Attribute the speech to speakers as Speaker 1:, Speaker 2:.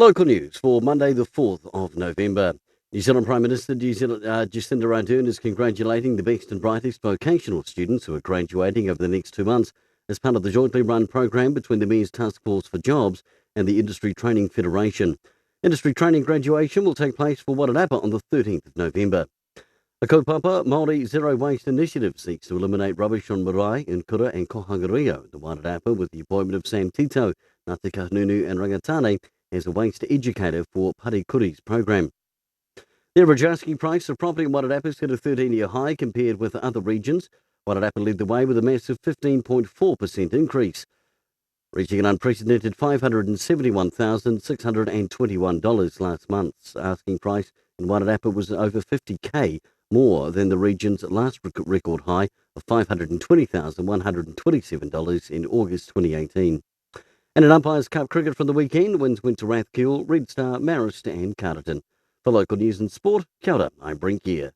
Speaker 1: Local news for Monday, the 4th of November. New Zealand Prime Minister Jacinda Ardern is congratulating the best and brightest vocational students who are graduating over the next 2 months as part of the jointly run program between the Mayor's Task Force for Jobs and the Industry Training Federation. Industry training graduation will take place for Wairarapa on the 13th of November. A kaupapa Māori Zero Waste Initiative seeks to eliminate rubbish on marae, Nkura and Kohangario in the Wairarapa with the appointment of Sam Tito, Ngāti Kahungunu and Rangatane as a waste educator for Parikuri's program. The average asking price of property in Wairarapa hit a 13-year high compared with other regions. Wairarapa led the way with a massive 15.4% increase, reaching an unprecedented $571,621 last month's asking price in Wairarapa was over 50k more than the region's last record high of $520,127 in August 2018. And in Umpires Cup cricket from the weekend, wins went to Rathkeil, Red Star, Marist and Carterton. For local news and sport, kia ora, I'm Brent Gare.